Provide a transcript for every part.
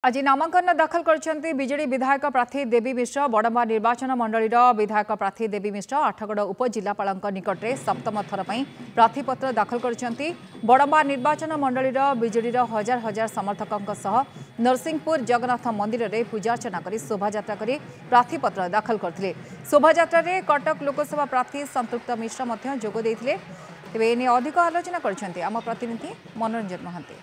आज नामांकन दाखल करछंती बीजेडी विधायक प्रार्थी देवी मिश्र बड़म्बा निर्वाचन मंडलीर विधायक प्रार्थी देवी मिश्र आठगड़ उपजिलापाल निकट में सप्तम थर पर प्रार्थीपत्र दाखल करछंती। बड़म्बा निर्वाचन मंडलीर बीजेडी हजार हजार समर्थकों सह नरसिंहपुर जगन्नाथ मंदिर में पूजार्चना कर शोभायात्रा कर प्रार्थीपत्र दाखल करथिले। शोभायात्रा रे कटक लोकसभा प्रार्थी संतृप्त मिश्र मध्य जोग देथिले। तेबे एने अधिक आलोचना करछंती आम प्रतिनिधि मनोरंजन महांती।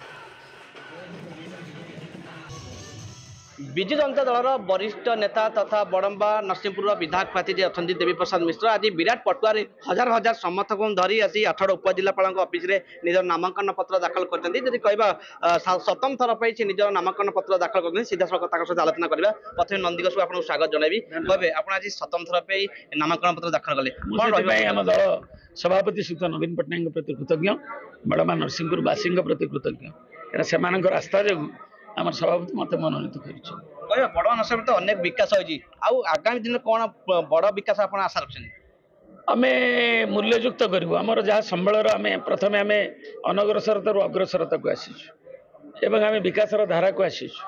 विजु जनता दलर वरिष्ठ नेता तथा बड़म्बा नरसिंहपुर विधायक प्रार्थी जे अच्छा देवी प्रसाद मिश्र आज विराट पटुआर हजार हजार समर्थक धरी आसी आठगड़ उपजिलापाल अफिस में निज नामांकन पत्र दाखल करते कह सप्तम थर पर निज नामांकन पत्र दाखल करते सीधा सड़क सहित आलोचना करवा। प्रथम नंदीगोष आपको स्वागत जनइबी कहे आप आज सप्तम थर पर नामांकन पत्र दाखल कले आम दल सभापति श्री नवीन पट्टनायक प्रति कृतज्ञ बड़म्बा नरसिंहपुर वासी प्रति कृतज्ञ कारण आस्था जो आम सभापति मत मनोनीत कर बड़ नरसिंहपुर तो अनेक विकास होगी आगामी दिन कौन बड़ विकास आप आशा रखते आम मूल्ययुक्त करूँ आमर जहाँ संबल आम प्रथम आम अनग्रसरता अग्रसरता को आसीचु एवं आम विकासर धारा को आसीचु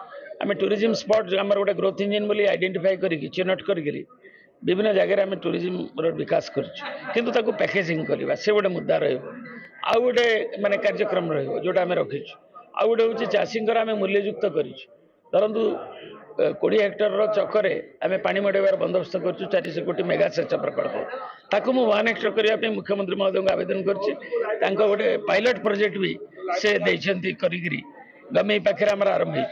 आम टूरिज्म स्पॉट जो आम गोटे ग्रोथ इंजिन बोली आइडेंटिफाई करके चिन्हट करके विभिन्न जगह आम टूरिज्म विकास करूँ पैकेजिंग करवा से गोटे मुद्दा रहा गोटे माने कार्यक्रम रोटा आम रखीचु आउ गोटे हूँ चाषी आम मूल्ययुक्त करूँ 20 हेक्टर चक्कर आम पानी मड़ेबार बंदोबस्त कर 400 कोटी मेगा सेच प्रकल्प ताकू मु 1 हेक्टर करने मुख्यमंत्री महोदय को आवेदन कर गोटे पायलट प्रोजेक्ट भी से करी गमे पाखे आरंभ हो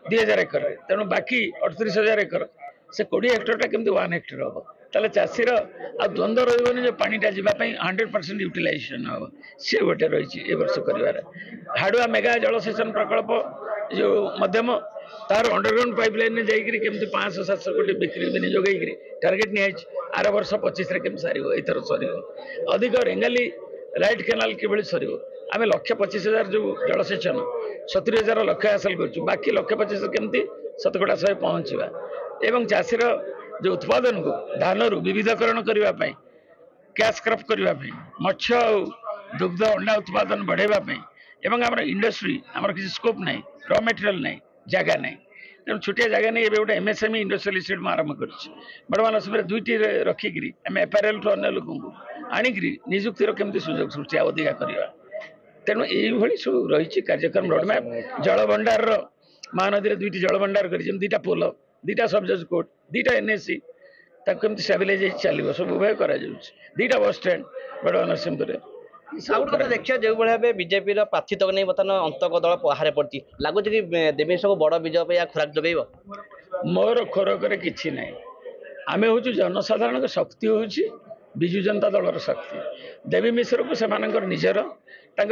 2000 एकर तेणु बाकी 38,000 एकर से 20 हेक्टर केमती 1 हेक्टर हम ताले चाषीर आ द्वंद्व रही जो पानीटा जावाई 100% यूटिलाइजेशन हम सी गोटे रही वर्ष कर हाड़ुआ मेगा जलसेचन प्रकल्प जो मध्यम तार अंडरग्राउंड पाइपलाइन जाकि केमती 500-700 कोटी बिक्री विनियोग टार्गेट निहाई आर वर्ष 25 केम सार एथर सर अधिक रेंगाली राइट केनाल कि सर आम 1,25,000 जो जलसेचन 70,000 लक्ष्य हासिल कर बाकी 1,25,000 केमती शतकड़ा 100 पहुँचवा एवं चाषीर जो उत्पादन को धान रु विविधकरण करने कैश क्रॉप करने मत्स्य और दुग्ध अंडा उत्पादन बढ़ावाई एवं आम इंडस्ट्री आम किसी स्कोप ना रॉ मटेरियल ना जगह ना तेणु छोटिया जगह नहीं गोटे एमएसएमई इंडस्ट्रियल इस्टेट आरंभ कर बड़वा नरसिंहपुर 2टी रखिकी आम एपारेल ठू अन्य लोक आणिक निजुक्तिर केमती सुजोग सृष्टि अधिका करवा तेणु यही सब रही कार्यक्रम रोडमैप जलभंडार महानदी 2टी जलभंडार कर 2टा पोल 2टा सबजज कोर्ट 2टा एनएससी केमती स्टेबिलाइज चलो सब उभय कर 2टा बस स्टैंड बड़वा नरसिंहपुर देखिए जो भाई बीजेपी प्रार्थी नहीं बर्तमान अंतक दल बाहर पड़ी लगुच कि देवी सब बड़ विजय पे खुराक जगह मोर खोरक कि ना आम हूँ जनसाधारण शक्ति हूँ विजु जनता दलर शक्ति देवी मिश्र को सेमानकर निजर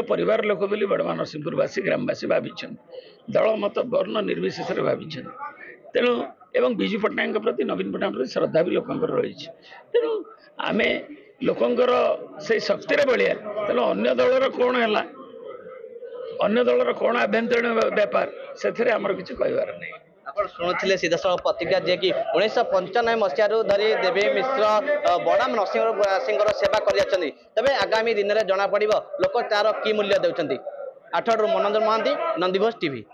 परिवार लोक बोली बड़म्बा नरसिंहपुरवासी ग्रामवासी भावी दल मत वर्ण निर्विशेष भावी तेणु एवं विजु पट्टनायक प्रति नवीन पट्टनायक प्रति श्रद्धा भी लोकंर रही तेणु आम लोकंर से शक्ति बलिया तेणु अन्य दलर कौन है अन्य दलर कौन आभ्यंतरीण व्यापार से आमर किसी कहबार नहीं आप शुणुले सीधा सड़क प्रतिक्रिया जी कि 1995 मसीह धरी देवी मिश्र बड़ा नरसिंहपुर सेवा कर तेज आगामी दिन में जना पड़ लोक तार कि मूल्य देते। आठगड़ मनोरंजन महांती नंदीघोष टीवी।